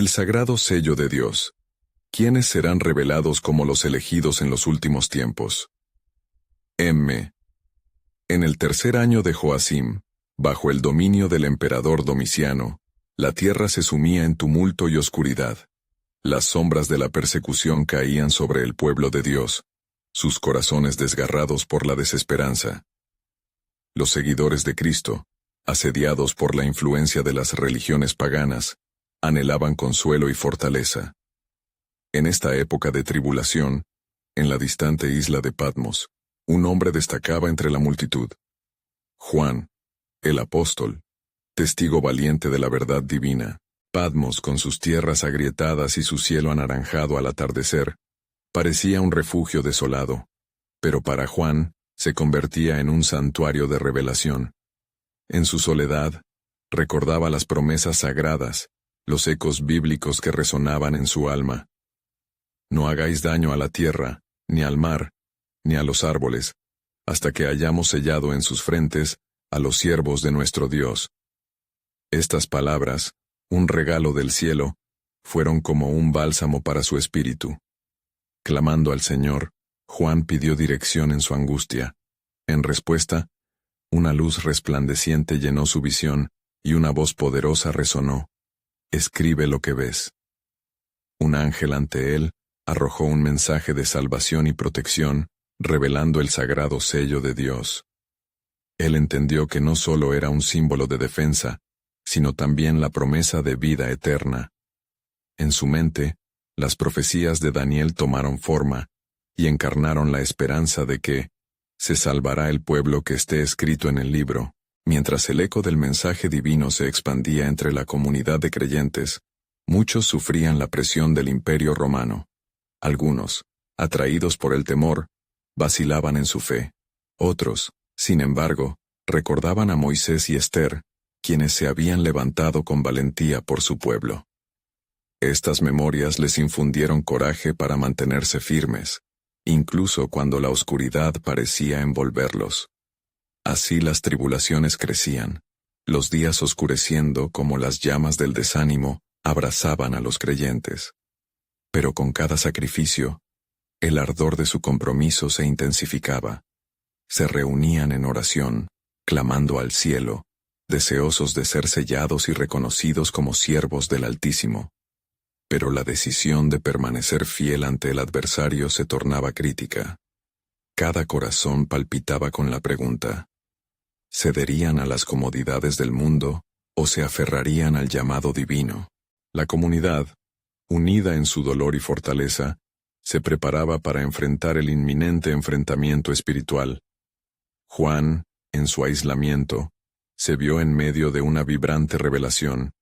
El sagrado sello de Dios. ¿Quiénes serán revelados como los elegidos en los últimos tiempos? M. En el tercer año de Joacim, bajo el dominio del emperador Domiciano, la tierra se sumía en tumulto y oscuridad. Las sombras de la persecución caían sobre el pueblo de Dios, sus corazones desgarrados por la desesperanza. Los seguidores de Cristo, asediados por la influencia de las religiones paganas, anhelaban consuelo y fortaleza. En esta época de tribulación, en la distante isla de Patmos, un hombre destacaba entre la multitud. Juan, el apóstol, testigo valiente de la verdad divina. Patmos, con sus tierras agrietadas y su cielo anaranjado al atardecer, parecía un refugio desolado, pero para Juan se convertía en un santuario de revelación. En su soledad, recordaba las promesas sagradas, los ecos bíblicos que resonaban en su alma. No hagáis daño a la tierra, ni al mar, ni a los árboles, hasta que hayamos sellado en sus frentes a los siervos de nuestro Dios. Estas palabras, un regalo del cielo, fueron como un bálsamo para su espíritu. Clamando al Señor, Juan pidió dirección en su angustia. En respuesta, una luz resplandeciente llenó su visión, y una voz poderosa resonó: «Escribe lo que ves». Un ángel ante él arrojó un mensaje de salvación y protección, revelando el sagrado sello de Dios. Él entendió que no solo era un símbolo de defensa, sino también la promesa de vida eterna. En su mente, las profecías de Daniel tomaron forma, y encarnaron la esperanza de que se salvará el pueblo que esté escrito en el libro. Mientras el eco del mensaje divino se expandía entre la comunidad de creyentes, muchos sufrían la presión del Imperio Romano. Algunos, atraídos por el temor, vacilaban en su fe. Otros, sin embargo, recordaban a Moisés y Esther, quienes se habían levantado con valentía por su pueblo. Estas memorias les infundieron coraje para mantenerse firmes, incluso cuando la oscuridad parecía envolverlos. Así las tribulaciones crecían, los días oscureciendo como las llamas del desánimo abrazaban a los creyentes. Pero con cada sacrificio, el ardor de su compromiso se intensificaba. Se reunían en oración, clamando al cielo, deseosos de ser sellados y reconocidos como siervos del Altísimo. Pero la decisión de permanecer fiel ante el adversario se tornaba crítica. Cada corazón palpitaba con la pregunta: ¿cederían a las comodidades del mundo o se aferrarían al llamado divino? La comunidad, unida en su dolor y fortaleza, se preparaba para enfrentar el inminente enfrentamiento espiritual. Juan, en su aislamiento, se vio en medio de una vibrante revelación.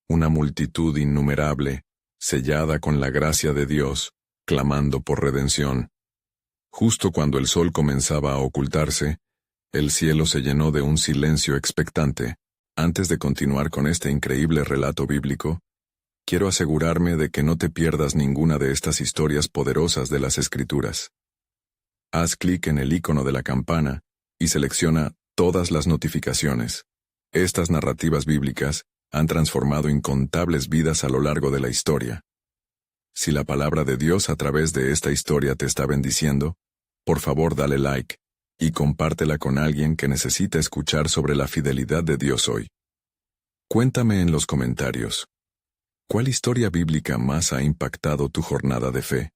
Una multitud innumerable, sellada con la gracia de Dios, clamando por redención. Justo cuando el sol comenzaba a ocultarse, el cielo se llenó de un silencio expectante. Antes de continuar con este increíble relato bíblico, quiero asegurarme de que no te pierdas ninguna de estas historias poderosas de las Escrituras. Haz clic en el icono de la campana y selecciona todas las notificaciones. Estas narrativas bíblicas han transformado incontables vidas a lo largo de la historia. Si la palabra de Dios a través de esta historia te está bendiciendo, por favor dale like y compártela con alguien que necesita escuchar sobre la fidelidad de Dios hoy. Cuéntame en los comentarios: ¿cuál historia bíblica más ha impactado tu jornada de fe?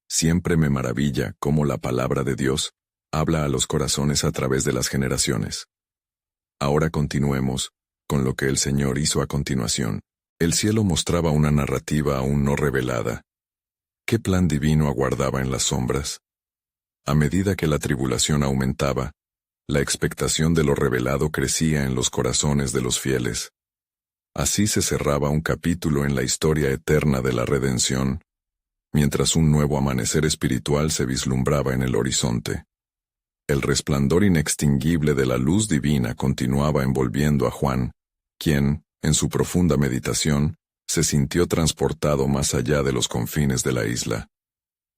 Siempre me maravilla cómo la palabra de Dios habla a los corazones a través de las generaciones. Ahora continuemos con lo que el Señor hizo a continuación. El cielo mostraba una narrativa aún no revelada. ¿Qué plan divino aguardaba en las sombras? A medida que la tribulación aumentaba, la expectación de lo revelado crecía en los corazones de los fieles. Así se cerraba un capítulo en la historia eterna de la redención, mientras un nuevo amanecer espiritual se vislumbraba en el horizonte. El resplandor inextinguible de la luz divina continuaba envolviendo a Juan, quien, en su profunda meditación, se sintió transportado más allá de los confines de la isla.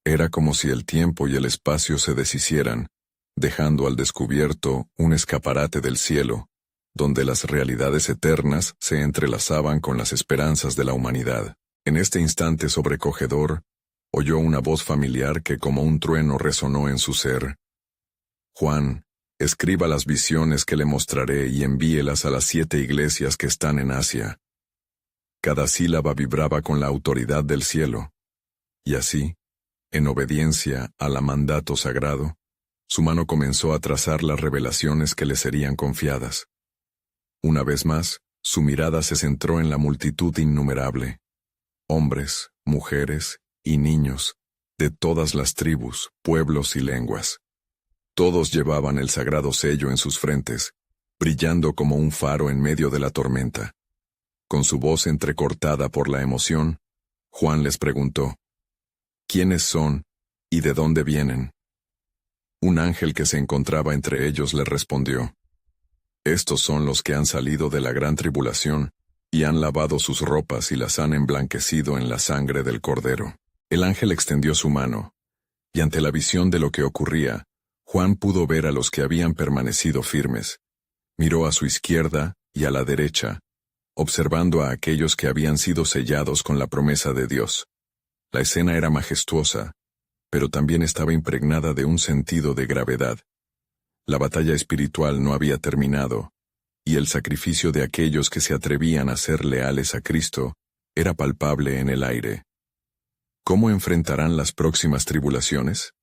Era como si el tiempo y el espacio se deshicieran, dejando al descubierto un escaparate del cielo, donde las realidades eternas se entrelazaban con las esperanzas de la humanidad. En este instante sobrecogedor, oyó una voz familiar que como un trueno resonó en su ser. Juan, escriba las visiones que le mostraré y envíelas a las 7 iglesias que están en Asia. Cada sílaba vibraba con la autoridad del cielo. Y así, en obediencia al mandato sagrado, su mano comenzó a trazar las revelaciones que le serían confiadas. Una vez más, su mirada se centró en la multitud innumerable. Hombres, mujeres y niños, de todas las tribus, pueblos y lenguas. Todos llevaban el sagrado sello en sus frentes, brillando como un faro en medio de la tormenta. Con su voz entrecortada por la emoción, Juan les preguntó: ¿quiénes son y de dónde vienen? Un ángel que se encontraba entre ellos le respondió: estos son los que han salido de la gran tribulación, y han lavado sus ropas y las han emblanquecido en la sangre del Cordero. El ángel extendió su mano, y ante la visión de lo que ocurría, Juan pudo ver a los que habían permanecido firmes. Miró a su izquierda y a la derecha, observando a aquellos que habían sido sellados con la promesa de Dios. La escena era majestuosa, pero también estaba impregnada de un sentido de gravedad. La batalla espiritual no había terminado, y el sacrificio de aquellos que se atrevían a ser leales a Cristo era palpable en el aire. ¿Cómo enfrentarán las próximas tribulaciones?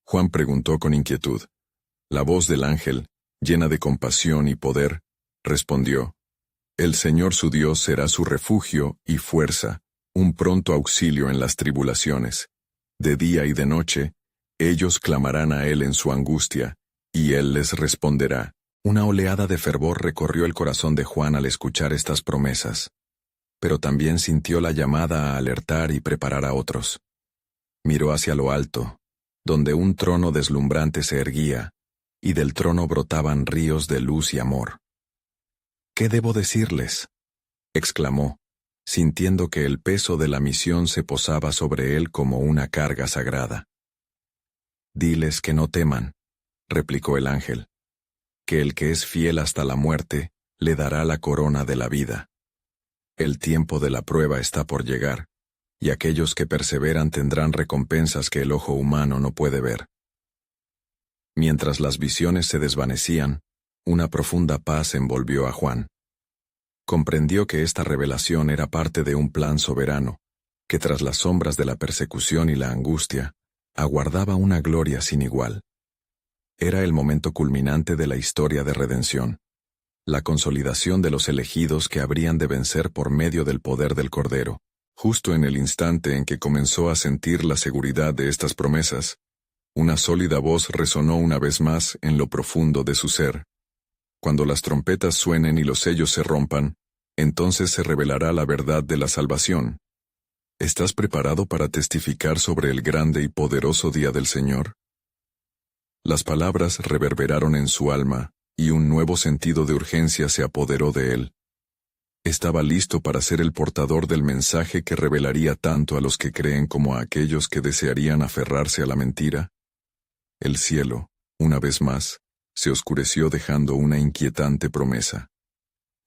Juan preguntó con inquietud. La voz del ángel, llena de compasión y poder, respondió: el Señor su Dios será su refugio y fuerza, un pronto auxilio en las tribulaciones. De día y de noche, ellos clamarán a Él en su angustia, y Él les responderá. Una oleada de fervor recorrió el corazón de Juan al escuchar estas promesas, pero también sintió la llamada a alertar y preparar a otros. Miró hacia lo alto, donde un trono deslumbrante se erguía, y del trono brotaban ríos de luz y amor. ¿Qué debo decirles?, exclamó, sintiendo que el peso de la misión se posaba sobre él como una carga sagrada. Diles que no teman, replicó el ángel, que el que es fiel hasta la muerte le dará la corona de la vida. El tiempo de la prueba está por llegar, y aquellos que perseveran tendrán recompensas que el ojo humano no puede ver. Mientras las visiones se desvanecían, una profunda paz envolvió a Juan. Comprendió que esta revelación era parte de un plan soberano, que tras las sombras de la persecución y la angustia, aguardaba una gloria sin igual. Era el momento culminante de la historia de redención, la consolidación de los elegidos que habrían de vencer por medio del poder del Cordero. Justo en el instante en que comenzó a sentir la seguridad de estas promesas, una sólida voz resonó una vez más en lo profundo de su ser. Cuando las trompetas suenen y los sellos se rompan, entonces se revelará la verdad de la salvación. ¿Estás preparado para testificar sobre el grande y poderoso día del Señor? Las palabras reverberaron en su alma, y un nuevo sentido de urgencia se apoderó de él. Estaba listo para ser el portador del mensaje que revelaría tanto a los que creen como a aquellos que desearían aferrarse a la mentira. El cielo, una vez más, se oscureció dejando una inquietante promesa.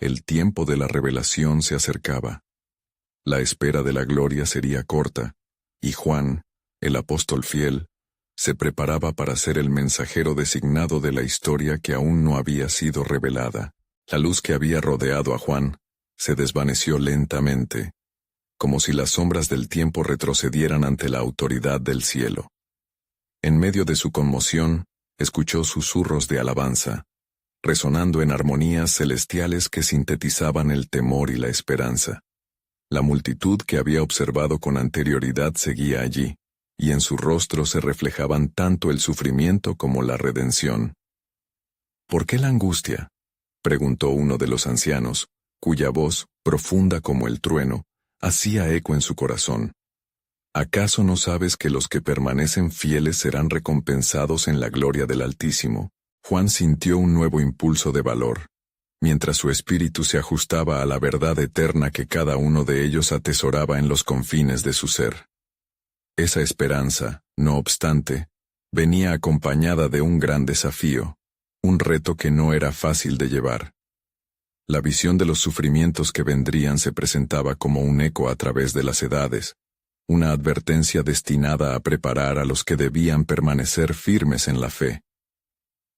El tiempo de la revelación se acercaba. La espera de la gloria sería corta, y Juan, el apóstol fiel, se preparaba para ser el mensajero designado de la historia que aún no había sido revelada. La luz que había rodeado a Juan se desvaneció lentamente, como si las sombras del tiempo retrocedieran ante la autoridad del cielo. En medio de su conmoción, escuchó susurros de alabanza, resonando en armonías celestiales que sintetizaban el temor y la esperanza. La multitud que había observado con anterioridad seguía allí, y en su rostro se reflejaban tanto el sufrimiento como la redención. ¿Por qué la angustia?, preguntó uno de los ancianos, cuya voz, profunda como el trueno, hacía eco en su corazón. ¿Acaso no sabes que los que permanecen fieles serán recompensados en la gloria del Altísimo? Juan sintió un nuevo impulso de valor, mientras su espíritu se ajustaba a la verdad eterna que cada uno de ellos atesoraba en los confines de su ser. Esa esperanza, no obstante, venía acompañada de un gran desafío, un reto que no era fácil de llevar. La visión de los sufrimientos que vendrían se presentaba como un eco a través de las edades, una advertencia destinada a preparar a los que debían permanecer firmes en la fe.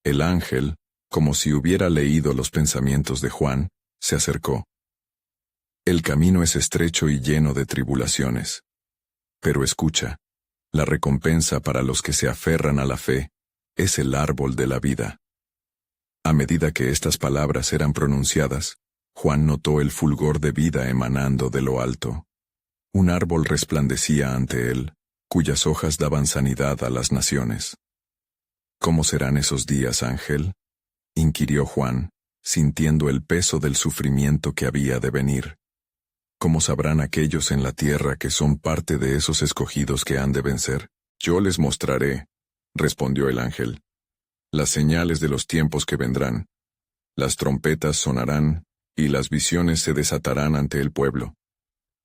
El ángel, como si hubiera leído los pensamientos de Juan, se acercó. El camino es estrecho y lleno de tribulaciones. Pero escucha, la recompensa para los que se aferran a la fe es el árbol de la vida. A medida que estas palabras eran pronunciadas, Juan notó el fulgor de vida emanando de lo alto. Un árbol resplandecía ante él, cuyas hojas daban sanidad a las naciones. ¿Cómo serán esos días, ángel?, inquirió Juan, sintiendo el peso del sufrimiento que había de venir. ¿Cómo sabrán aquellos en la tierra que son parte de esos escogidos que han de vencer? Yo les mostraré, respondió el ángel, las señales de los tiempos que vendrán. Las trompetas sonarán, y las visiones se desatarán ante el pueblo.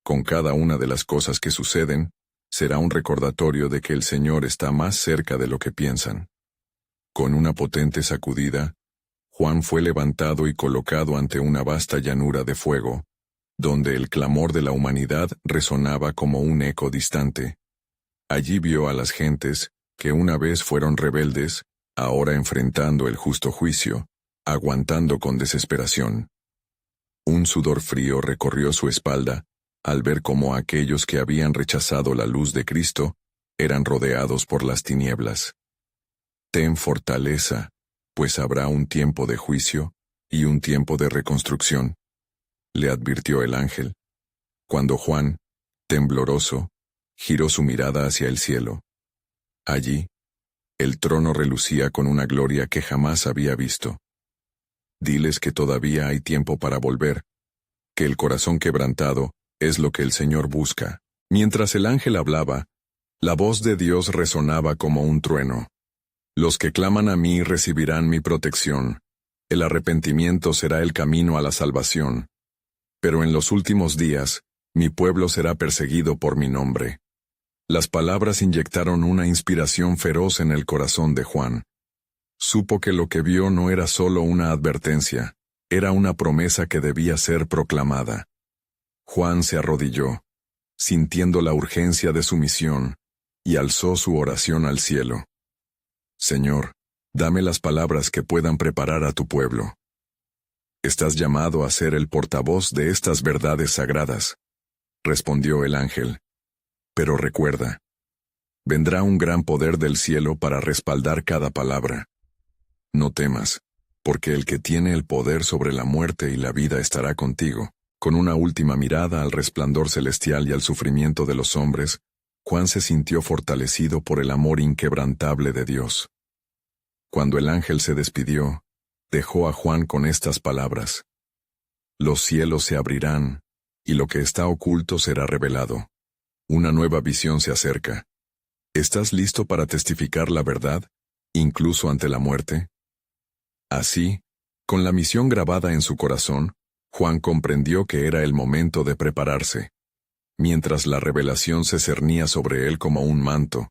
Con cada una de las cosas que suceden, será un recordatorio de que el Señor está más cerca de lo que piensan. Con una potente sacudida, Juan fue levantado y colocado ante una vasta llanura de fuego, donde el clamor de la humanidad resonaba como un eco distante. Allí vio a las gentes, que una vez fueron rebeldes, ahora enfrentando el justo juicio, aguantando con desesperación. Un sudor frío recorrió su espalda, al ver cómo aquellos que habían rechazado la luz de Cristo, eran rodeados por las tinieblas. Ten fortaleza, pues habrá un tiempo de juicio, y un tiempo de reconstrucción, le advirtió el ángel. Cuando Juan, tembloroso, giró su mirada hacia el cielo. Allí, el trono relucía con una gloria que jamás había visto. Diles que todavía hay tiempo para volver, que el corazón quebrantado es lo que el Señor busca. Mientras el ángel hablaba, la voz de Dios resonaba como un trueno. Los que claman a mí recibirán mi protección. El arrepentimiento será el camino a la salvación. Pero en los últimos días, mi pueblo será perseguido por mi nombre. Las palabras inyectaron una inspiración feroz en el corazón de Juan. Supo que lo que vio no era solo una advertencia, era una promesa que debía ser proclamada. Juan se arrodilló, sintiendo la urgencia de su misión, y alzó su oración al cielo. Señor, dame las palabras que puedan preparar a tu pueblo. Estás llamado a ser el portavoz de estas verdades sagradas, respondió el ángel. Pero recuerda, vendrá un gran poder del cielo para respaldar cada palabra. No temas, porque el que tiene el poder sobre la muerte y la vida estará contigo. Con una última mirada al resplandor celestial y al sufrimiento de los hombres, Juan se sintió fortalecido por el amor inquebrantable de Dios. Cuando el ángel se despidió, dejó a Juan con estas palabras: Los cielos se abrirán, y lo que está oculto será revelado. Una nueva visión se acerca. ¿Estás listo para testificar la verdad, incluso ante la muerte? Así, con la misión grabada en su corazón, Juan comprendió que era el momento de prepararse. Mientras la revelación se cernía sobre él como un manto,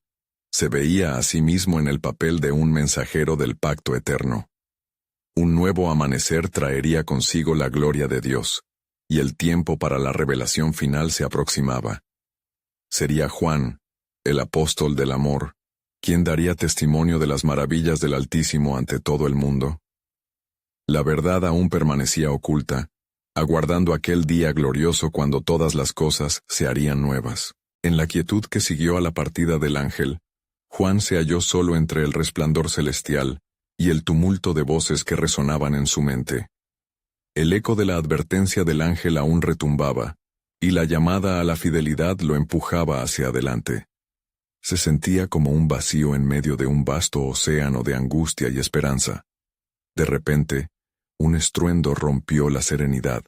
se veía a sí mismo en el papel de un mensajero del pacto eterno. Un nuevo amanecer traería consigo la gloria de Dios, y el tiempo para la revelación final se aproximaba. Sería Juan, el apóstol del amor, quien daría testimonio de las maravillas del Altísimo ante todo el mundo. La verdad aún permanecía oculta, aguardando aquel día glorioso cuando todas las cosas se harían nuevas. En la quietud que siguió a la partida del ángel, Juan se halló solo entre el resplandor celestial y el tumulto de voces que resonaban en su mente. El eco de la advertencia del ángel aún retumbaba, y la llamada a la fidelidad lo empujaba hacia adelante. Se sentía como un vacío en medio de un vasto océano de angustia y esperanza. De repente, un estruendo rompió la serenidad,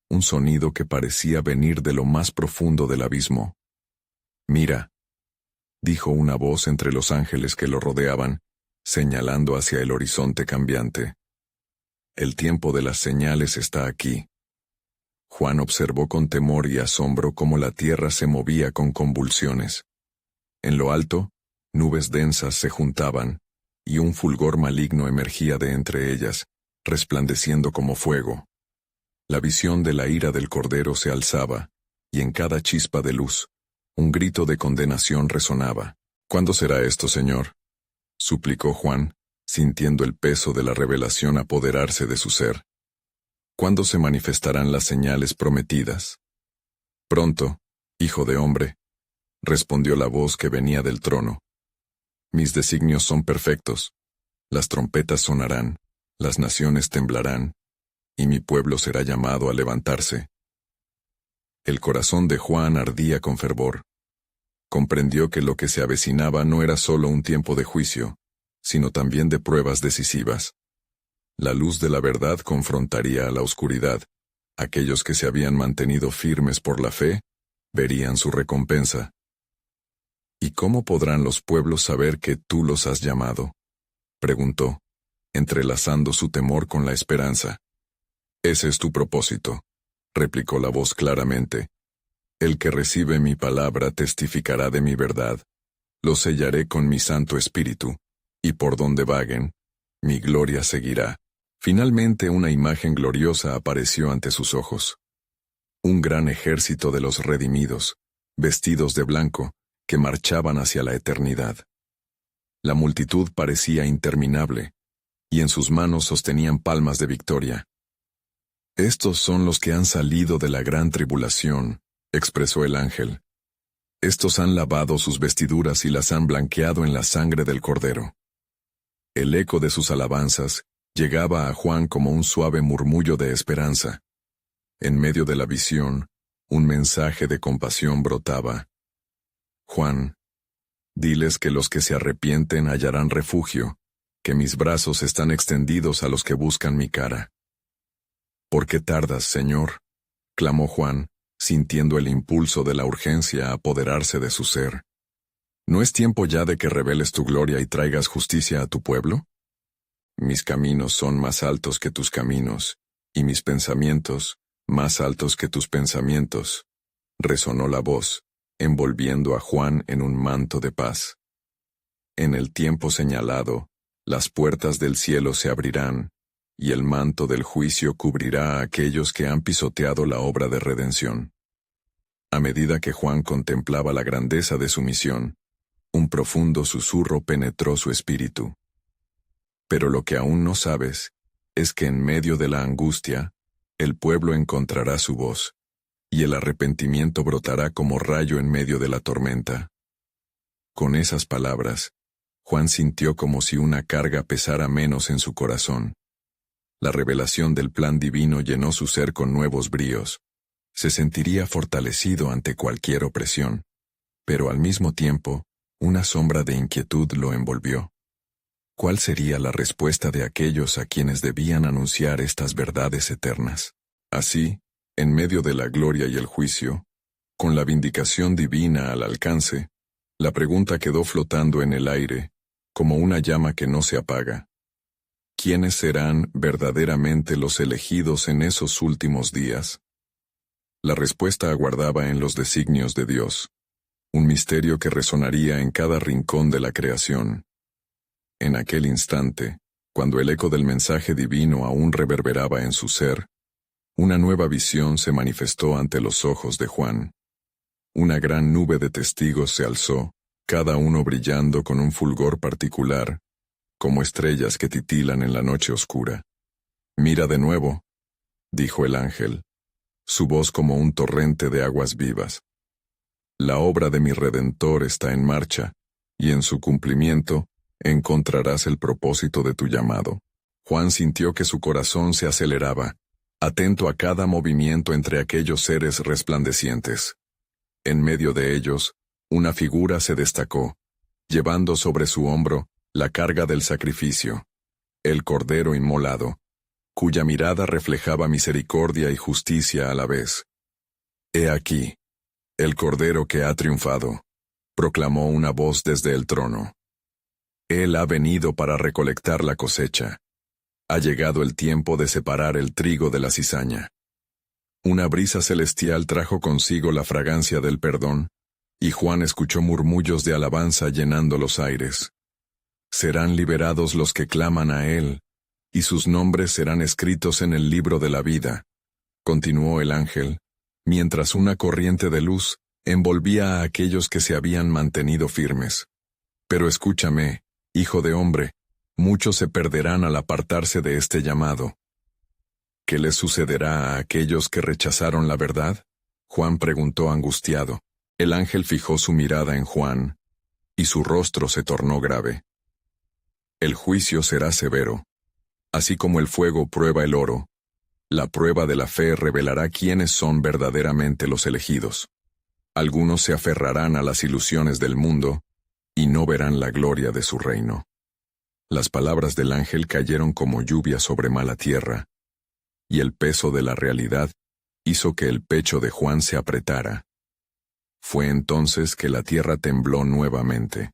un sonido que parecía venir de lo más profundo del abismo. «Mira», dijo una voz entre los ángeles que lo rodeaban, señalando hacia el horizonte cambiante. «El tiempo de las señales está aquí». Juan observó con temor y asombro cómo la tierra se movía con convulsiones. En lo alto, nubes densas se juntaban, y un fulgor maligno emergía de entre ellas, resplandeciendo como fuego. La visión de la ira del Cordero se alzaba, y en cada chispa de luz, un grito de condenación resonaba. ¿Cuándo será esto, Señor?, suplicó Juan, sintiendo el peso de la revelación apoderarse de su ser. ¿Cuándo se manifestarán las señales prometidas? Pronto, hijo de hombre, respondió la voz que venía del trono. Mis designios son perfectos. Las trompetas sonarán, las naciones temblarán, y mi pueblo será llamado a levantarse. El corazón de Juan ardía con fervor. Comprendió que lo que se avecinaba no era solo un tiempo de juicio, sino también de pruebas decisivas. La luz de la verdad confrontaría a la oscuridad. Aquellos que se habían mantenido firmes por la fe, verían su recompensa. ¿Y cómo podrán los pueblos saber que tú los has llamado?, preguntó, entrelazando su temor con la esperanza. Ese es tu propósito, replicó la voz claramente. El que recibe mi palabra testificará de mi verdad. Lo sellaré con mi Santo Espíritu, y por donde vaguen, mi gloria seguirá. Finalmente una imagen gloriosa apareció ante sus ojos. Un gran ejército de los redimidos, vestidos de blanco, que marchaban hacia la eternidad. La multitud parecía interminable, y en sus manos sostenían palmas de victoria. Estos son los que han salido de la gran tribulación, expresó el ángel. Estos han lavado sus vestiduras y las han blanqueado en la sangre del Cordero. El eco de sus alabanzas llegaba a Juan como un suave murmullo de esperanza. En medio de la visión, un mensaje de compasión brotaba. Juan, diles que los que se arrepienten hallarán refugio, que mis brazos están extendidos a los que buscan mi cara. ¿Por qué tardas, Señor?, clamó Juan, sintiendo el impulso de la urgencia apoderarse de su ser. ¿No es tiempo ya de que reveles tu gloria y traigas justicia a tu pueblo? Mis caminos son más altos que tus caminos, y mis pensamientos más altos que tus pensamientos, resonó la voz, envolviendo a Juan en un manto de paz. En el tiempo señalado, las puertas del cielo se abrirán, y el manto del juicio cubrirá a aquellos que han pisoteado la obra de redención. A medida que Juan contemplaba la grandeza de su misión, un profundo susurro penetró su espíritu. Pero lo que aún no sabes, es que en medio de la angustia, el pueblo encontrará su voz, y el arrepentimiento brotará como rayo en medio de la tormenta. Con esas palabras, Juan sintió como si una carga pesara menos en su corazón. La revelación del plan divino llenó su ser con nuevos bríos. Se sentiría fortalecido ante cualquier opresión, pero al mismo tiempo, una sombra de inquietud lo envolvió. ¿Cuál sería la respuesta de aquellos a quienes debían anunciar estas verdades eternas? Así, en medio de la gloria y el juicio, con la vindicación divina al alcance, la pregunta quedó flotando en el aire, como una llama que no se apaga. ¿Quiénes serán verdaderamente los elegidos en esos últimos días? La respuesta aguardaba en los designios de Dios, un misterio que resonaría en cada rincón de la creación. En aquel instante, cuando el eco del mensaje divino aún reverberaba en su ser, una nueva visión se manifestó ante los ojos de Juan. Una gran nube de testigos se alzó, cada uno brillando con un fulgor particular, como estrellas que titilan en la noche oscura. «Mira de nuevo», dijo el ángel, su voz como un torrente de aguas vivas. «La obra de mi Redentor está en marcha, y en su cumplimiento encontrarás el propósito de tu llamado». Juan sintió que su corazón se aceleraba, atento a cada movimiento entre aquellos seres resplandecientes. En medio de ellos, una figura se destacó, llevando sobre su hombro la carga del sacrificio, el Cordero inmolado, cuya mirada reflejaba misericordia y justicia a la vez. «He aquí, el Cordero que ha triunfado», proclamó una voz desde el trono. «Él ha venido para recolectar la cosecha. Ha llegado el tiempo de separar el trigo de la cizaña». Una brisa celestial trajo consigo la fragancia del perdón, y Juan escuchó murmullos de alabanza llenando los aires. Serán liberados los que claman a Él, y sus nombres serán escritos en el libro de la vida. continuó el ángel, mientras una corriente de luz envolvía a aquellos que se habían mantenido firmes. Pero escúchame, hijo de hombre, muchos se perderán al apartarse de este llamado. ¿Qué les sucederá a aquellos que rechazaron la verdad? Juan preguntó angustiado. El ángel fijó su mirada en Juan, y su rostro se tornó grave. El juicio será severo. Así como el fuego prueba el oro, la prueba de la fe revelará quiénes son verdaderamente los elegidos. Algunos se aferrarán a las ilusiones del mundo, y no verán la gloria de su reino. Las palabras del ángel cayeron como lluvia sobre mala tierra, y el peso de la realidad hizo que el pecho de Juan se apretara. Fue entonces que la tierra tembló nuevamente.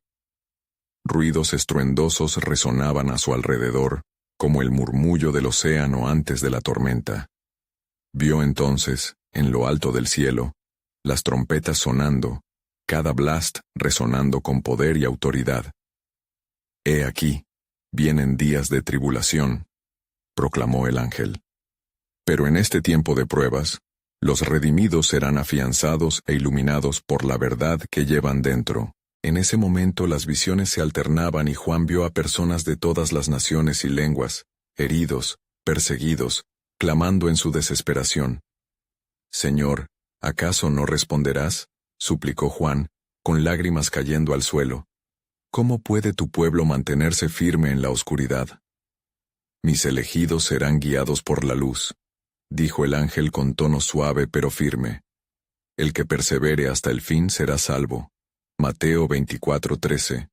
Ruidos estruendosos resonaban a su alrededor, como el murmullo del océano antes de la tormenta. Vio entonces, en lo alto del cielo, las trompetas sonando, cada blast resonando con poder y autoridad. «He aquí, vienen días de tribulación», proclamó el ángel. «Pero en este tiempo de pruebas, los redimidos serán afianzados e iluminados por la verdad que llevan dentro». En ese momento las visiones se alternaban y Juan vio a personas de todas las naciones y lenguas, heridos, perseguidos, clamando en su desesperación. «Señor, ¿acaso no responderás?», suplicó Juan, con lágrimas cayendo al suelo. «¿Cómo puede tu pueblo mantenerse firme en la oscuridad?». «Mis elegidos serán guiados por la luz», dijo el ángel con tono suave pero firme. «El que persevere hasta el fin será salvo». Mateo 24:13.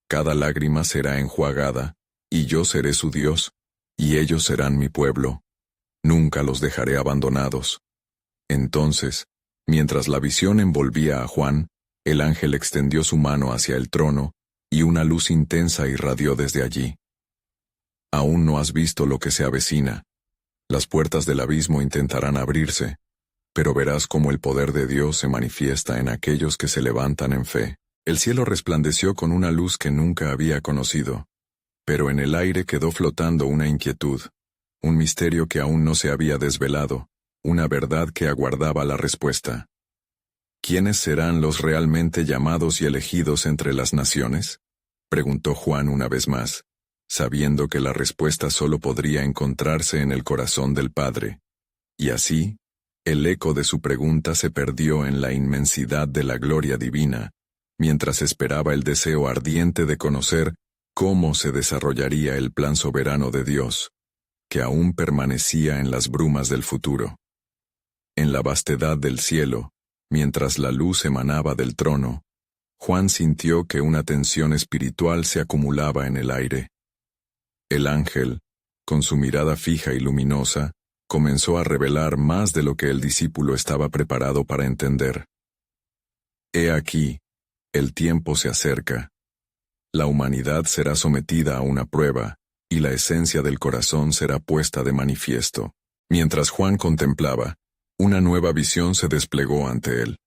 Cada lágrima será enjuagada, y yo seré su Dios, y ellos serán mi pueblo. Nunca los dejaré abandonados. Entonces, mientras la visión envolvía a Juan, el ángel extendió su mano hacia el trono, y una luz intensa irradió desde allí. Aún no has visto lo que se avecina. Las puertas del abismo intentarán abrirse, pero verás cómo el poder de Dios se manifiesta en aquellos que se levantan en fe. El cielo resplandeció con una luz que nunca había conocido, pero en el aire quedó flotando una inquietud, un misterio que aún no se había desvelado, una verdad que aguardaba la respuesta. ¿Quiénes serán los realmente llamados y elegidos entre las naciones?, preguntó Juan una vez más, sabiendo que la respuesta solo podría encontrarse en el corazón del Padre. Y así, el eco de su pregunta se perdió en la inmensidad de la gloria divina, mientras esperaba el deseo ardiente de conocer cómo se desarrollaría el plan soberano de Dios, que aún permanecía en las brumas del futuro. En la vastedad del cielo, mientras la luz emanaba del trono, Juan sintió que una tensión espiritual se acumulaba en el aire. El ángel, con su mirada fija y luminosa, comenzó a revelar más de lo que el discípulo estaba preparado para entender. «He aquí, el tiempo se acerca. La humanidad será sometida a una prueba, y la esencia del corazón será puesta de manifiesto». Mientras Juan contemplaba, una nueva visión se desplegó ante él.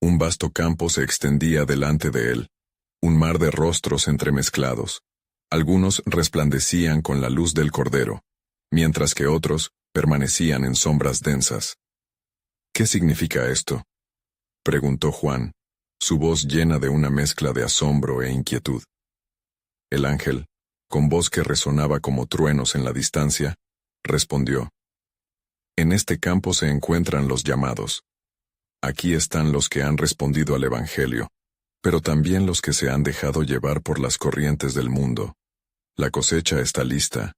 Un vasto campo se extendía delante de él, un mar de rostros entremezclados. Algunos resplandecían con la luz del Cordero, mientras que otros permanecían en sombras densas. «¿Qué significa esto?», preguntó Juan, su voz llena de una mezcla de asombro e inquietud. El ángel, con voz que resonaba como truenos en la distancia, respondió: «En este campo se encuentran los llamados. Aquí están los que han respondido al Evangelio, pero también los que se han dejado llevar por las corrientes del mundo. La cosecha está lista,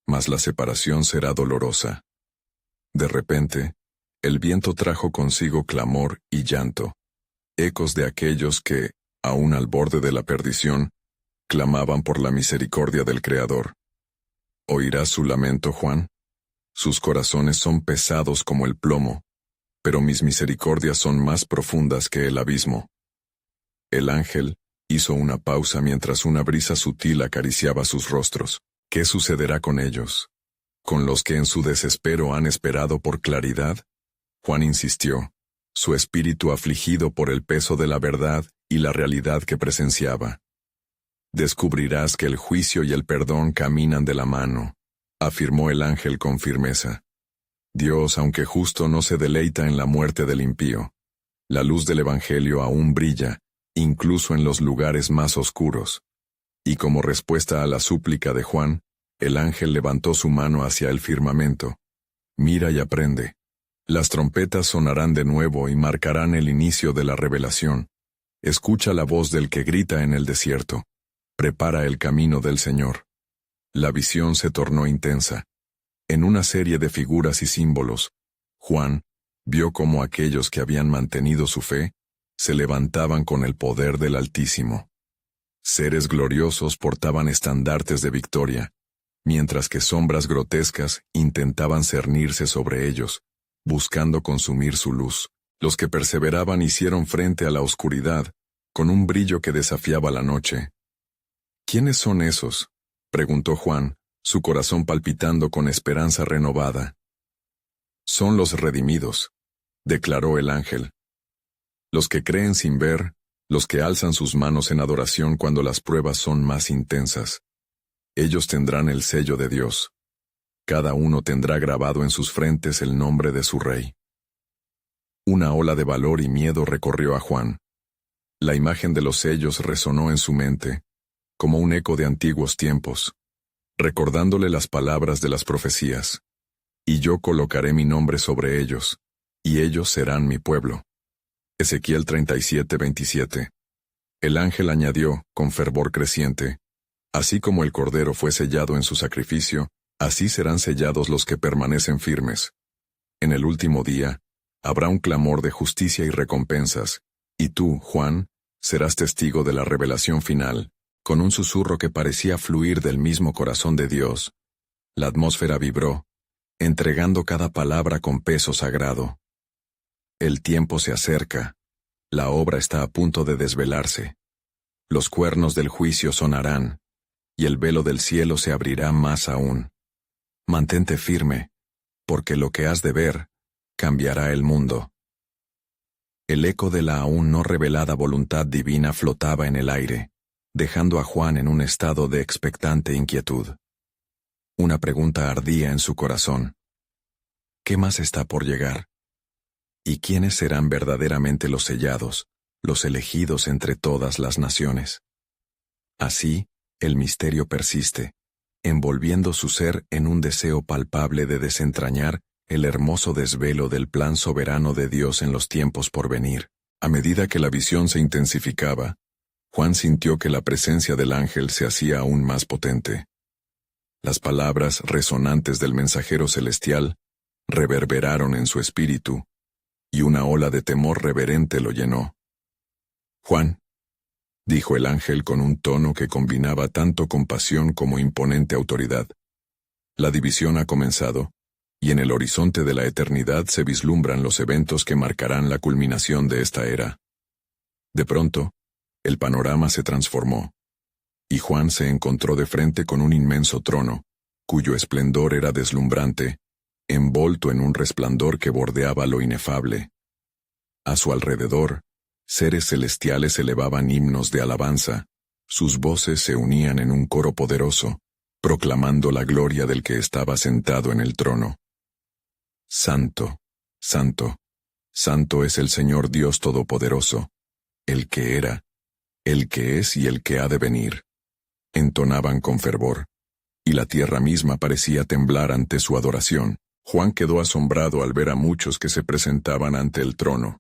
mas la separación será dolorosa». De repente, el viento trajo consigo clamor y llanto, ecos de aquellos que, aún al borde de la perdición, clamaban por la misericordia del Creador. ¿Oirás su lamento, Juan? Sus corazones son pesados como el plomo, pero mis misericordias son más profundas que el abismo. El ángel hizo una pausa mientras una brisa sutil acariciaba sus rostros. ¿Qué sucederá con ellos? ¿Con los que en su desespero han esperado por claridad? Juan insistió, su espíritu afligido por el peso de la verdad y la realidad que presenciaba. «Descubrirás que el juicio y el perdón caminan de la mano», afirmó el ángel con firmeza. Dios, aunque justo, no se deleita en la muerte del impío. La luz del Evangelio aún brilla, incluso en los lugares más oscuros. Y como respuesta a la súplica de Juan, el ángel levantó su mano hacia el firmamento. Mira y aprende. Las trompetas sonarán de nuevo y marcarán el inicio de la revelación. Escucha la voz del que grita en el desierto. Prepara el camino del Señor. La visión se tornó intensa. En una serie de figuras y símbolos, Juan vio cómo aquellos que habían mantenido su fe se levantaban con el poder del Altísimo. Seres gloriosos portaban estandartes de victoria, mientras que sombras grotescas intentaban cernirse sobre ellos, buscando consumir su luz. Los que perseveraban hicieron frente a la oscuridad, con un brillo que desafiaba la noche. ¿Quiénes son esos?, preguntó Juan, su corazón palpitando con esperanza renovada. Son los redimidos, declaró el ángel. Los que creen sin ver, los que alzan sus manos en adoración cuando las pruebas son más intensas. Ellos tendrán el sello de Dios. Cada uno tendrá grabado en sus frentes el nombre de su Rey. Una ola de valor y miedo recorrió a Juan. La imagen de los sellos resonó en su mente, como un eco de antiguos tiempos, recordándole las palabras de las profecías. Y yo colocaré mi nombre sobre ellos, y ellos serán mi pueblo. Ezequiel 37:27. El ángel añadió, con fervor creciente, así como el cordero fue sellado en su sacrificio, así serán sellados los que permanecen firmes. En el último día, habrá un clamor de justicia y recompensas, y tú, Juan, serás testigo de la revelación final. Con un susurro que parecía fluir del mismo corazón de Dios, la atmósfera vibró, entregando cada palabra con peso sagrado. El tiempo se acerca, la obra está a punto de desvelarse. Los cuernos del juicio sonarán, y el velo del cielo se abrirá más aún. Mantente firme, porque lo que has de ver cambiará el mundo. El eco de la aún no revelada voluntad divina flotaba en el aire, dejando a Juan en un estado de expectante inquietud. Una pregunta ardía en su corazón. ¿Qué más está por llegar? ¿Y quiénes serán verdaderamente los sellados, los elegidos entre todas las naciones? Así, el misterio persiste, envolviendo su ser en un deseo palpable de desentrañar el hermoso desvelo del plan soberano de Dios en los tiempos por venir. A medida que la visión se intensificaba, Juan sintió que la presencia del ángel se hacía aún más potente. Las palabras resonantes del mensajero celestial reverberaron en su espíritu, y una ola de temor reverente lo llenó. «Juan», dijo el ángel con un tono que combinaba tanto compasión como imponente autoridad, «la división ha comenzado, y en el horizonte de la eternidad se vislumbran los eventos que marcarán la culminación de esta era». De pronto, el panorama se transformó, y Juan se encontró de frente con un inmenso trono, cuyo esplendor era deslumbrante, envolto en un resplandor que bordeaba lo inefable. A su alrededor, seres celestiales elevaban himnos de alabanza, sus voces se unían en un coro poderoso, proclamando la gloria del que estaba sentado en el trono. Santo, santo, santo es el Señor Dios Todopoderoso, el que era, el que es y el que ha de venir. Entonaban con fervor, y la tierra misma parecía temblar ante su adoración. Juan quedó asombrado al ver a muchos que se presentaban ante el trono,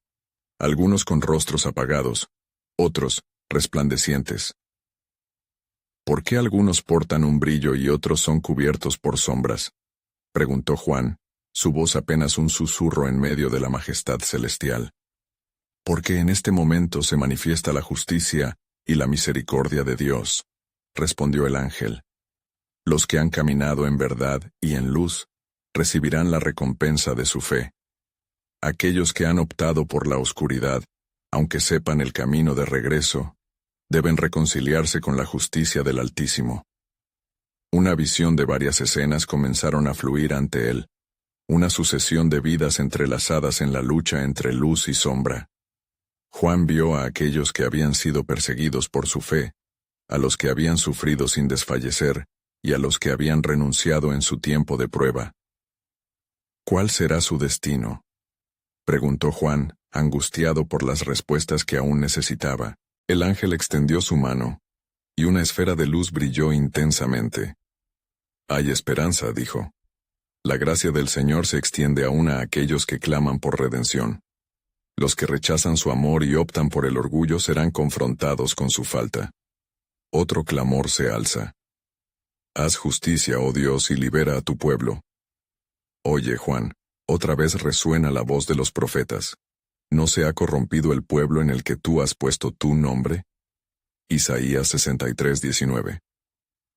algunos con rostros apagados, otros resplandecientes. ¿Por qué algunos portan un brillo y otros son cubiertos por sombras?, preguntó Juan, su voz apenas un susurro en medio de la majestad celestial. Porque en este momento se manifiesta la justicia y la misericordia de Dios, respondió el ángel. Los que han caminado en verdad y en luz recibirán la recompensa de su fe. Aquellos que han optado por la oscuridad, aunque sepan el camino de regreso, deben reconciliarse con la justicia del Altísimo. Una visión de varias escenas comenzaron a fluir ante él, una sucesión de vidas entrelazadas en la lucha entre luz y sombra. Juan vio a aquellos que habían sido perseguidos por su fe, a los que habían sufrido sin desfallecer y a los que habían renunciado en su tiempo de prueba. ¿Cuál será su destino?, preguntó Juan, angustiado por las respuestas que aún necesitaba. El ángel extendió su mano, y una esfera de luz brilló intensamente. Hay esperanza, dijo. La gracia del Señor se extiende aún a aquellos que claman por redención. Los que rechazan su amor y optan por el orgullo serán confrontados con su falta. Otro clamor se alza. Haz justicia, oh Dios, y libera a tu pueblo. Oye, Juan, otra vez resuena la voz de los profetas. ¿No se ha corrompido el pueblo en el que tú has puesto tu nombre? Isaías 63:19.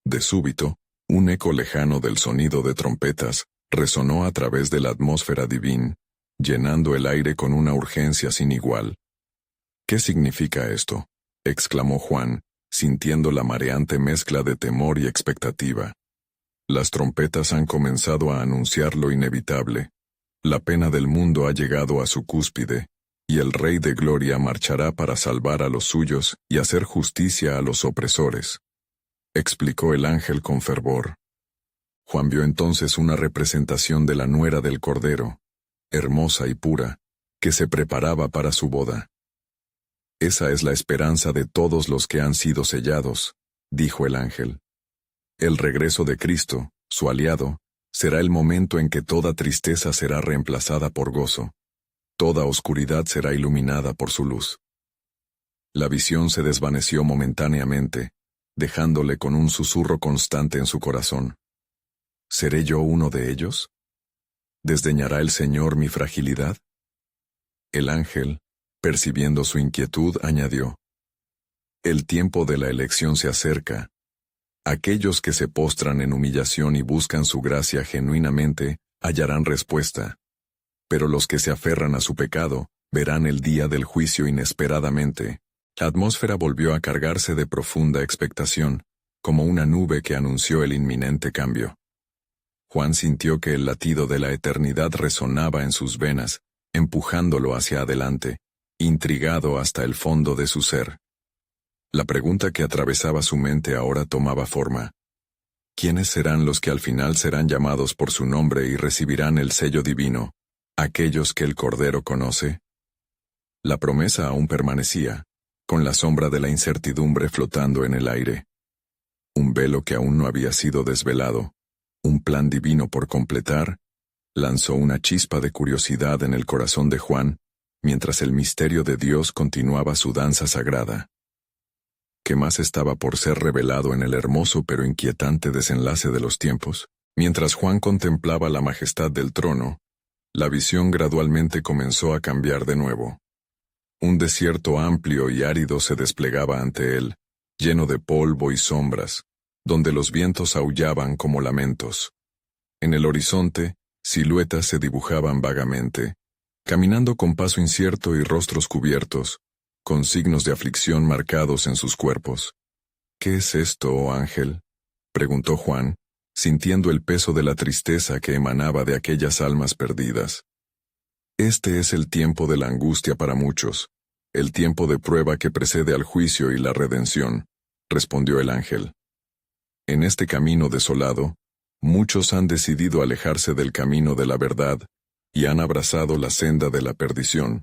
De súbito, un eco lejano del sonido de trompetas resonó a través de la atmósfera divina, llenando el aire con una urgencia sin igual. ¿Qué significa esto?, exclamó Juan, sintiendo la mareante mezcla de temor y expectativa. Las trompetas han comenzado a anunciar lo inevitable. La pena del mundo ha llegado a su cúspide, y el Rey de Gloria marchará para salvar a los suyos y hacer justicia a los opresores, explicó el ángel con fervor. Juan vio entonces una representación de la nuera del Cordero, hermosa y pura, que se preparaba para su boda. Esa es la esperanza de todos los que han sido sellados, dijo el ángel. El regreso de Cristo, su aliado, será el momento en que toda tristeza será reemplazada por gozo. Toda oscuridad será iluminada por su luz. La visión se desvaneció momentáneamente, dejándole con un susurro constante en su corazón. ¿Seré yo uno de ellos? ¿Desdeñará el Señor mi fragilidad? El ángel, percibiendo su inquietud, añadió: El tiempo de la elección se acerca. Aquellos que se postran en humillación y buscan su gracia genuinamente, hallarán respuesta. Pero los que se aferran a su pecado, verán el día del juicio inesperadamente. La atmósfera volvió a cargarse de profunda expectación, como una nube que anunció el inminente cambio. Juan sintió que el latido de la eternidad resonaba en sus venas, empujándolo hacia adelante, intrigado hasta el fondo de su ser. La pregunta que atravesaba su mente ahora tomaba forma. ¿Quiénes serán los que al final serán llamados por su nombre y recibirán el sello divino? ¿Aquellos que el Cordero conoce? La promesa aún permanecía, con la sombra de la incertidumbre flotando en el aire. Un velo que aún no había sido desvelado, un plan divino por completar, lanzó una chispa de curiosidad en el corazón de Juan, mientras el misterio de Dios continuaba su danza sagrada. ¿Qué más estaba por ser revelado en el hermoso pero inquietante desenlace de los tiempos? Mientras Juan contemplaba la majestad del trono, la visión gradualmente comenzó a cambiar de nuevo. Un desierto amplio y árido se desplegaba ante él, lleno de polvo y sombras, donde los vientos aullaban como lamentos. En el horizonte, siluetas se dibujaban vagamente, caminando con paso incierto y rostros cubiertos, con signos de aflicción marcados en sus cuerpos. ¿Qué es esto, oh ángel?, preguntó Juan, sintiendo el peso de la tristeza que emanaba de aquellas almas perdidas. Este es el tiempo de la angustia para muchos, el tiempo de prueba que precede al juicio y la redención, respondió el ángel. En este camino desolado, muchos han decidido alejarse del camino de la verdad y han abrazado la senda de la perdición.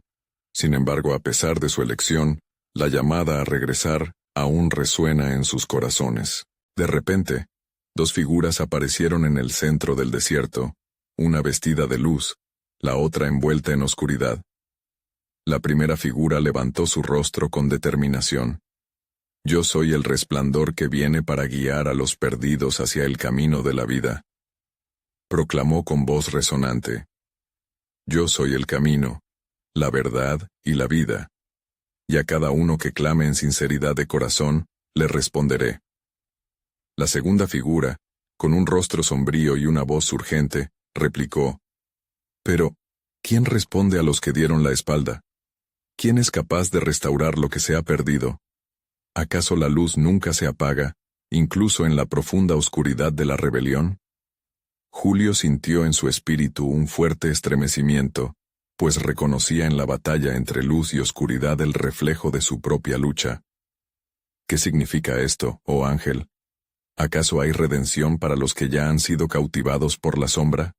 Sin embargo, a pesar de su elección, la llamada a regresar aún resuena en sus corazones. De repente, dos figuras aparecieron en el centro del desierto, una vestida de luz, la otra envuelta en oscuridad. La primera figura levantó su rostro con determinación. Yo soy el resplandor que viene para guiar a los perdidos hacia el camino de la vida, proclamó con voz resonante. Yo soy el camino, la verdad y la vida, y a cada uno que clame en sinceridad de corazón, le responderé. La segunda figura, con un rostro sombrío y una voz urgente, replicó: Pero, ¿quién responde a los que dieron la espalda? ¿Quién es capaz de restaurar lo que se ha perdido? ¿Acaso la luz nunca se apaga, incluso en la profunda oscuridad de la rebelión? Julio sintió en su espíritu un fuerte estremecimiento, pues reconocía en la batalla entre luz y oscuridad el reflejo de su propia lucha. ¿Qué significa esto, oh ángel? ¿Acaso hay redención para los que ya han sido cautivados por la sombra?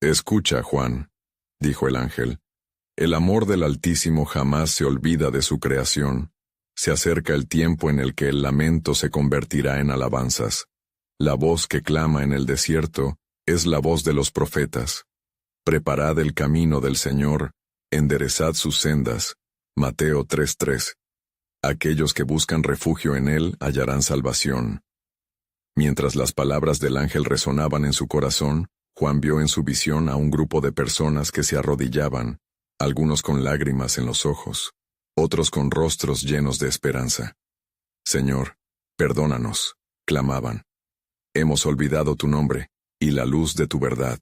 Escucha, Juan, dijo el ángel. El amor del Altísimo jamás se olvida de su creación. Se acerca el tiempo en el que el lamento se convertirá en alabanzas. La voz que clama en el desierto es la voz de los profetas. Preparad el camino del Señor, enderezad sus sendas. Mateo 3:3. Aquellos que buscan refugio en Él hallarán salvación. Mientras las palabras del ángel resonaban en su corazón, Juan vio en su visión a un grupo de personas que se arrodillaban, algunos con lágrimas en los ojos, otros con rostros llenos de esperanza. Señor, perdónanos, clamaban. Hemos olvidado tu nombre, y la luz de tu verdad.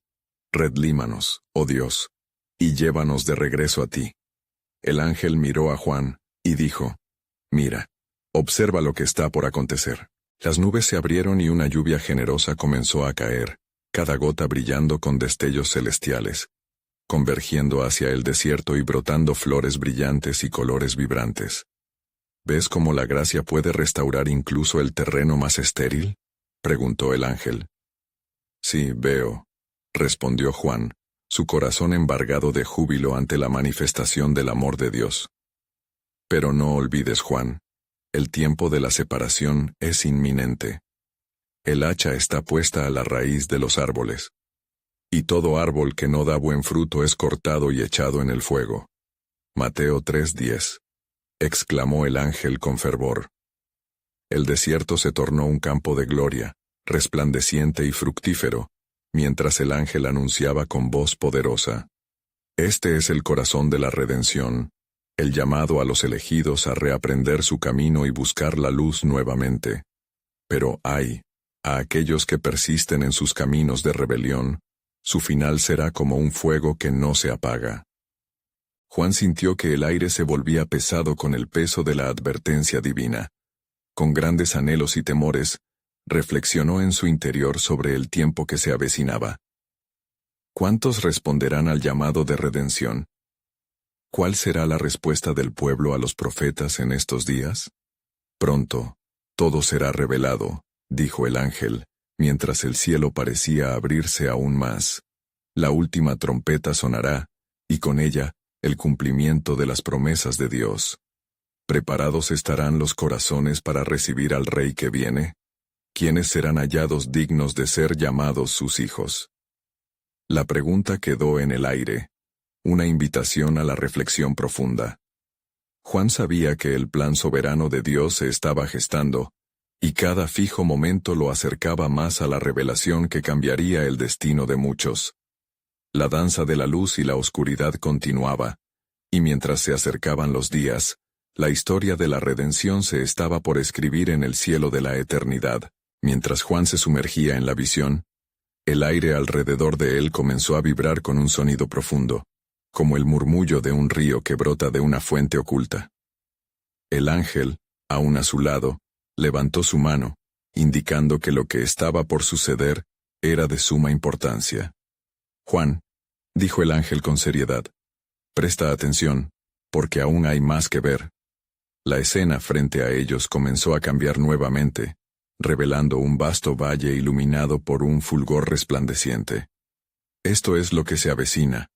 Redímanos, oh Dios, y llévanos de regreso a ti. El ángel miró a Juan, y dijo, Mira, observa lo que está por acontecer. Las nubes se abrieron y una lluvia generosa comenzó a caer, cada gota brillando con destellos celestiales, convergiendo hacia el desierto y brotando flores brillantes y colores vibrantes. ¿Ves cómo la gracia puede restaurar incluso el terreno más estéril?, preguntó el ángel. Sí, veo, respondió Juan, su corazón embargado de júbilo ante la manifestación del amor de Dios. Pero no olvides, Juan, el tiempo de la separación es inminente. El hacha está puesta a la raíz de los árboles. Y todo árbol que no da buen fruto es cortado y echado en el fuego. Mateo 3:10. Exclamó el ángel con fervor. El desierto se tornó un campo de gloria, resplandeciente y fructífero, mientras el ángel anunciaba con voz poderosa: Este es el corazón de la redención, el llamado a los elegidos a reaprender su camino y buscar la luz nuevamente. Pero ay, a aquellos que persisten en sus caminos de rebelión, su final será como un fuego que no se apaga. Juan sintió que el aire se volvía pesado con el peso de la advertencia divina. Con grandes anhelos y temores, reflexionó en su interior sobre el tiempo que se avecinaba. ¿Cuántos responderán al llamado de redención? ¿Cuál será la respuesta del pueblo a los profetas en estos días? Pronto, todo será revelado, dijo el ángel, mientras el cielo parecía abrirse aún más. La última trompeta sonará, y con ella, el cumplimiento de las promesas de Dios. ¿Preparados estarán los corazones para recibir al Rey que viene? ¿Quiénes serán hallados dignos de ser llamados sus hijos? La pregunta quedó en el aire, una invitación a la reflexión profunda. Juan sabía que el plan soberano de Dios se estaba gestando, y cada fijo momento lo acercaba más a la revelación que cambiaría el destino de muchos. La danza de la luz y la oscuridad continuaba, y mientras se acercaban los días, la historia de la redención se estaba por escribir en el cielo de la eternidad. Mientras Juan se sumergía en la visión, el aire alrededor de él comenzó a vibrar con un sonido profundo, como el murmullo de un río que brota de una fuente oculta. El ángel, aún a su lado, levantó su mano, indicando que lo que estaba por suceder era de suma importancia. Juan, dijo el ángel con seriedad, presta atención, porque aún hay más que ver. La escena frente a ellos comenzó a cambiar nuevamente, revelando un vasto valle iluminado por un fulgor resplandeciente. Esto es lo que se avecina,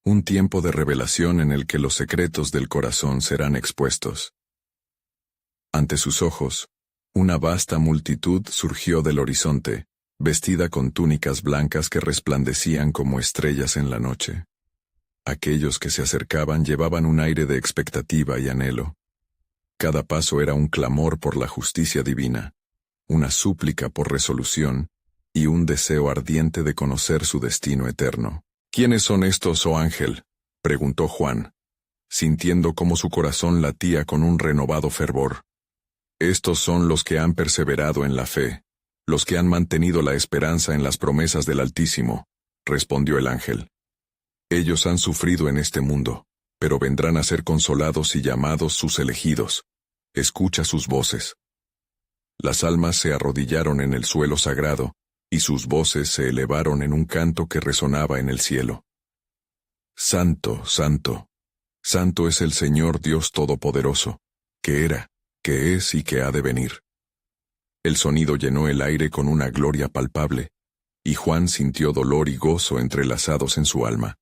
un tiempo de revelación en el que los secretos del corazón serán expuestos. Ante sus ojos, una vasta multitud surgió del horizonte, vestida con túnicas blancas que resplandecían como estrellas en la noche. Aquellos que se acercaban llevaban un aire de expectativa y anhelo. Cada paso era un clamor por la justicia divina, una súplica por resolución, y un deseo ardiente de conocer su destino eterno. ¿Quiénes son estos, oh ángel?, preguntó Juan, sintiendo cómo su corazón latía con un renovado fervor. Estos son los que han perseverado en la fe, los que han mantenido la esperanza en las promesas del Altísimo, respondió el ángel. Ellos han sufrido en este mundo, pero vendrán a ser consolados y llamados sus elegidos. Escucha sus voces. Las almas se arrodillaron en el suelo sagrado, y sus voces se elevaron en un canto que resonaba en el cielo. Santo, santo, santo es el Señor Dios Todopoderoso, que era, que es y que ha de venir. El sonido llenó el aire con una gloria palpable, y Juan sintió dolor y gozo entrelazados en su alma.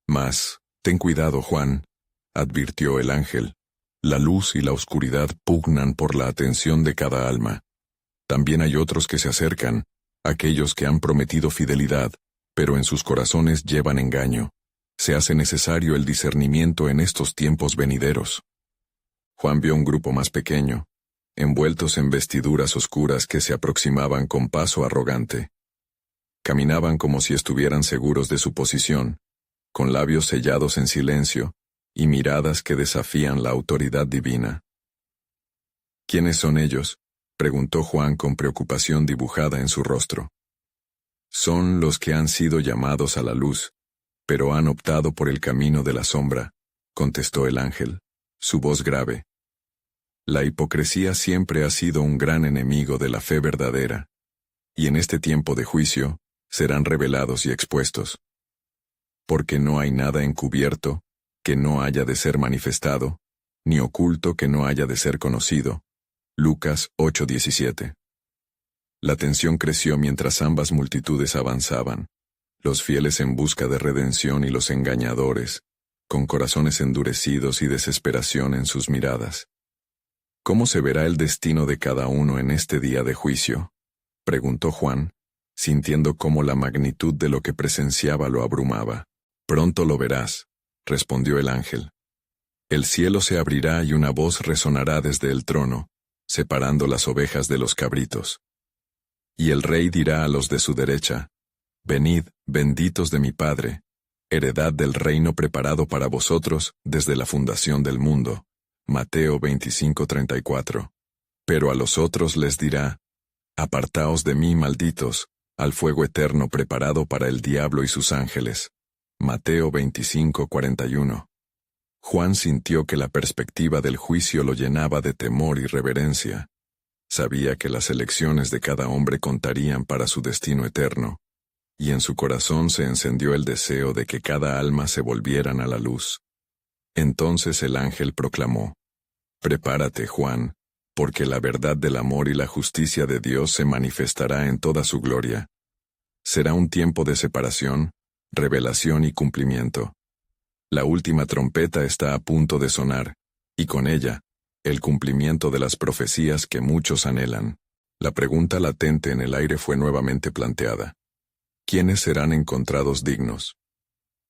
Mas, ten cuidado, Juan, advirtió el ángel. La luz y la oscuridad pugnan por la atención de cada alma. También hay otros que se acercan, aquellos que han prometido fidelidad, pero en sus corazones llevan engaño. Se hace necesario el discernimiento en estos tiempos venideros. Juan vio un grupo más pequeño, envueltos en vestiduras oscuras que se aproximaban con paso arrogante. Caminaban como si estuvieran seguros de su posición, con labios sellados en silencio y miradas que desafían la autoridad divina. ¿Quiénes son ellos?, preguntó Juan con preocupación dibujada en su rostro. Son los que han sido llamados a la luz, pero han optado por el camino de la sombra, contestó el ángel, su voz grave. La hipocresía siempre ha sido un gran enemigo de la fe verdadera, y en este tiempo de juicio serán revelados y expuestos. Porque no hay nada encubierto que no haya de ser manifestado, ni oculto que no haya de ser conocido. Lucas 8:17. La tensión creció mientras ambas multitudes avanzaban, los fieles en busca de redención y los engañadores, con corazones endurecidos y desesperación en sus miradas. ¿Cómo se verá el destino de cada uno en este día de juicio?, preguntó Juan, sintiendo cómo la magnitud de lo que presenciaba lo abrumaba. Pronto lo verás, respondió el ángel. El cielo se abrirá y una voz resonará desde el trono, separando las ovejas de los cabritos. Y el rey dirá a los de su derecha: Venid, benditos de mi Padre, heredad del reino preparado para vosotros desde la fundación del mundo. Mateo 25:34. Pero a los otros les dirá: Apartaos de mí, malditos, al fuego eterno preparado para el diablo y sus ángeles. Mateo 25:41. Juan sintió que la perspectiva del juicio lo llenaba de temor y reverencia. Sabía que las elecciones de cada hombre contarían para su destino eterno, y en su corazón se encendió el deseo de que cada alma se volvieran a la luz. Entonces el ángel proclamó: Prepárate, Juan, porque la verdad del amor y la justicia de Dios se manifestará en toda su gloria. Será un tiempo de separación, revelación y cumplimiento. La última trompeta está a punto de sonar, y con ella, el cumplimiento de las profecías que muchos anhelan. La pregunta latente en el aire fue nuevamente planteada: ¿quiénes serán encontrados dignos?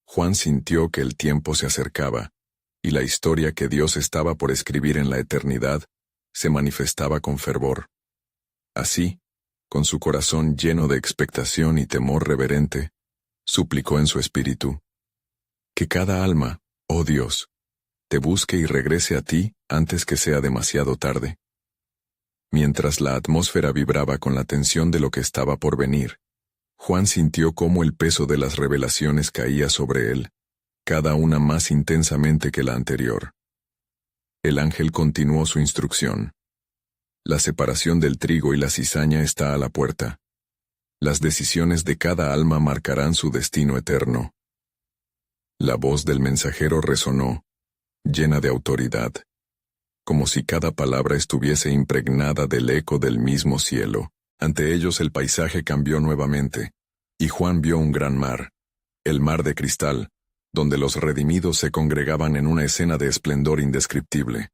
Juan sintió que el tiempo se acercaba, y la historia que Dios estaba por escribir en la eternidad se manifestaba con fervor. Así, con su corazón lleno de expectación y temor reverente, suplicó en su espíritu: que cada alma, oh Dios, te busque y regrese a ti antes que sea demasiado tarde. Mientras la atmósfera vibraba con la tensión de lo que estaba por venir, Juan sintió cómo el peso de las revelaciones caía sobre él, cada una más intensamente que la anterior. El ángel continuó su instrucción. La separación del trigo y la cizaña está a la puerta. Las decisiones de cada alma marcarán su destino eterno. La voz del mensajero resonó, llena de autoridad, como si cada palabra estuviese impregnada del eco del mismo cielo. Ante ellos el paisaje cambió nuevamente, y Juan vio un gran mar, el mar de cristal, donde los redimidos se congregaban en una escena de esplendor indescriptible.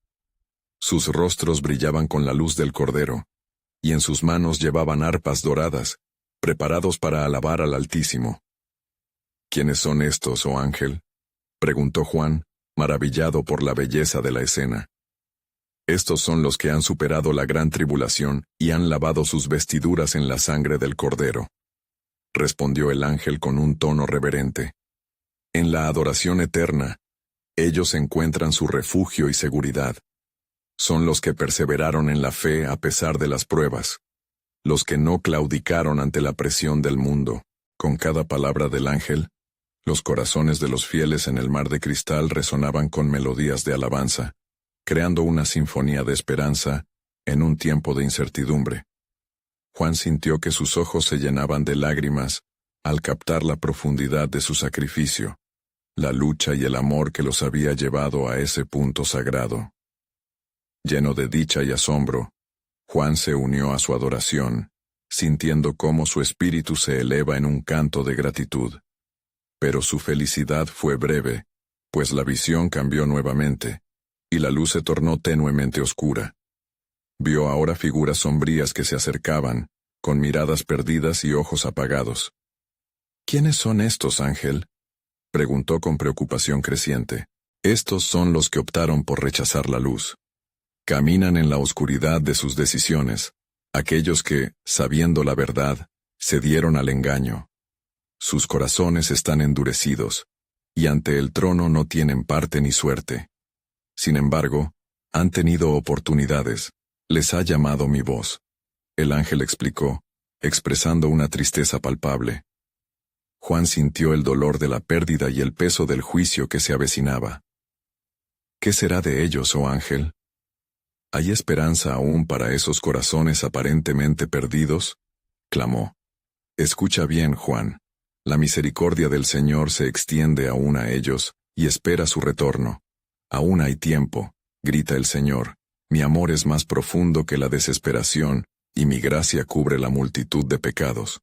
Sus rostros brillaban con la luz del Cordero, y en sus manos llevaban arpas doradas, preparados para alabar al Altísimo. ¿Quiénes son estos, oh ángel?, preguntó Juan, maravillado por la belleza de la escena. Estos son los que han superado la gran tribulación y han lavado sus vestiduras en la sangre del Cordero, respondió el ángel con un tono reverente. En la adoración eterna, ellos encuentran su refugio y seguridad. Son los que perseveraron en la fe a pesar de las pruebas, los que no claudicaron ante la presión del mundo. Con cada palabra del ángel, los corazones de los fieles en el mar de cristal resonaban con melodías de alabanza, creando una sinfonía de esperanza en un tiempo de incertidumbre. Juan sintió que sus ojos se llenaban de lágrimas al captar la profundidad de su sacrificio, la lucha y el amor que los había llevado a ese punto sagrado. Lleno de dicha y asombro, Juan se unió a su adoración, sintiendo cómo su espíritu se eleva en un canto de gratitud. Pero su felicidad fue breve, pues la visión cambió nuevamente, y la luz se tornó tenuemente oscura. Vio ahora figuras sombrías que se acercaban, con miradas perdidas y ojos apagados. ¿Quiénes son estos, ángel?, preguntó con preocupación creciente. Estos son los que optaron por rechazar la luz. Caminan en la oscuridad de sus decisiones, aquellos que, sabiendo la verdad, cedieron al engaño. Sus corazones están endurecidos, y ante el trono no tienen parte ni suerte. Sin embargo, han tenido oportunidades, les ha llamado mi voz. El ángel explicó, expresando una tristeza palpable. Juan sintió el dolor de la pérdida y el peso del juicio que se avecinaba. ¿Qué será de ellos, oh ángel? ¿Hay esperanza aún para esos corazones aparentemente perdidos?, clamó. Escucha bien, Juan. La misericordia del Señor se extiende aún a ellos, y espera su retorno. Aún hay tiempo, grita el Señor. Mi amor es más profundo que la desesperación, y mi gracia cubre la multitud de pecados.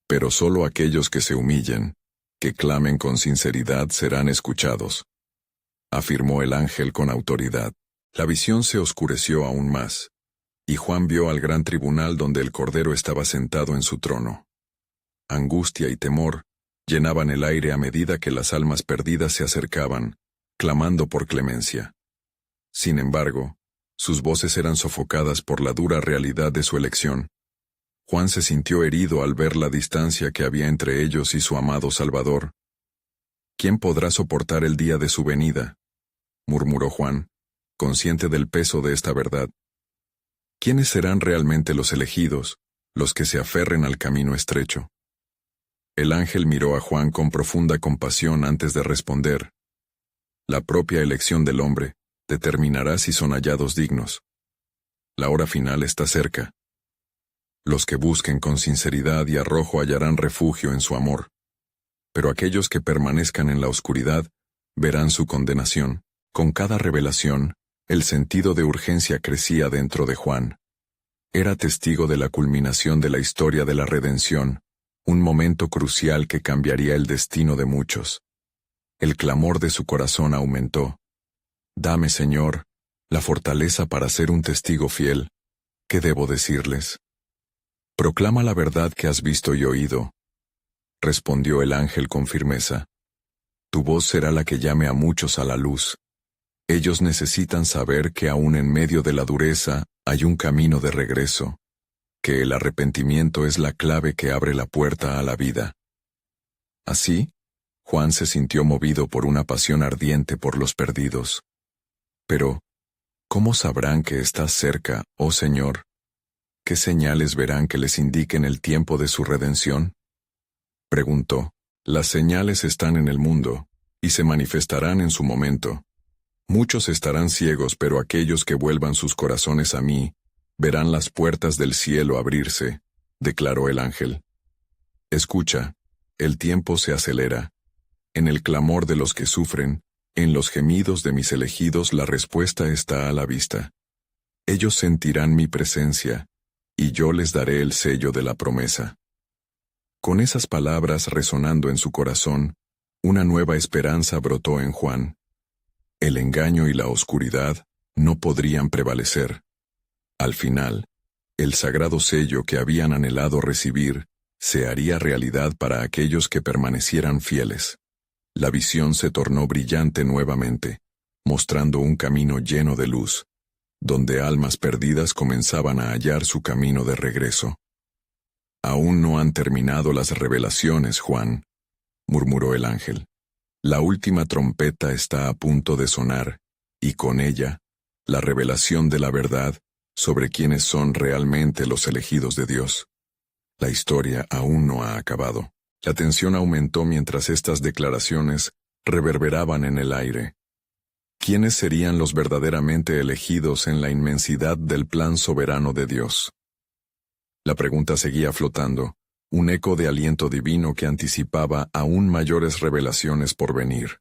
Pero solo aquellos que se humillen, que clamen con sinceridad serán escuchados, afirmó el ángel con autoridad. La visión se oscureció aún más, y Juan vio al gran tribunal donde el Cordero estaba sentado en su trono. Angustia y temor llenaban el aire a medida que las almas perdidas se acercaban, clamando por clemencia. Sin embargo, sus voces eran sofocadas por la dura realidad de su elección. Juan se sintió herido al ver la distancia que había entre ellos y su amado Salvador. ¿Quién podrá soportar el día de su venida?, murmuró Juan, consciente del peso de esta verdad. ¿Quiénes serán realmente los elegidos, los que se aferren al camino estrecho? El ángel miró a Juan con profunda compasión antes de responder. La propia elección del hombre determinará si son hallados dignos. La hora final está cerca. Los que busquen con sinceridad y arrojo hallarán refugio en su amor. Pero aquellos que permanezcan en la oscuridad verán su condenación. Con cada revelación, el sentido de urgencia crecía dentro de Juan. Era testigo de la culminación de la historia de la redención, un momento crucial que cambiaría el destino de muchos. El clamor de su corazón aumentó. Dame, Señor, la fortaleza para ser un testigo fiel. ¿Qué debo decirles? Proclama la verdad que has visto y oído, respondió el ángel con firmeza. Tu voz será la que llame a muchos a la luz. Ellos necesitan saber que aún en medio de la dureza hay un camino de regreso, que el arrepentimiento es la clave que abre la puerta a la vida. Así, Juan se sintió movido por una pasión ardiente por los perdidos. Pero, ¿cómo sabrán que estás cerca, oh Señor? ¿Qué señales verán que les indiquen el tiempo de su redención?, preguntó. Las señales están en el mundo, y se manifestarán en su momento. Muchos estarán ciegos, pero aquellos que vuelvan sus corazones a mí, verán las puertas del cielo abrirse, declaró el ángel. Escucha, el tiempo se acelera. En el clamor de los que sufren, en los gemidos de mis elegidos la respuesta está a la vista. Ellos sentirán mi presencia, y yo les daré el sello de la promesa. Con esas palabras resonando en su corazón, una nueva esperanza brotó en Juan. El engaño y la oscuridad no podrían prevalecer. Al final, el sagrado sello que habían anhelado recibir se haría realidad para aquellos que permanecieran fieles. La visión se tornó brillante nuevamente, mostrando un camino lleno de luz, donde almas perdidas comenzaban a hallar su camino de regreso. Aún no han terminado las revelaciones, Juan, murmuró el ángel. La última trompeta está a punto de sonar, y con ella, la revelación de la verdad sobre quiénes son realmente los elegidos de Dios. La historia aún no ha acabado. La tensión aumentó mientras estas declaraciones reverberaban en el aire. ¿Quiénes serían los verdaderamente elegidos en la inmensidad del plan soberano de Dios? La pregunta seguía flotando, un eco de aliento divino que anticipaba aún mayores revelaciones por venir.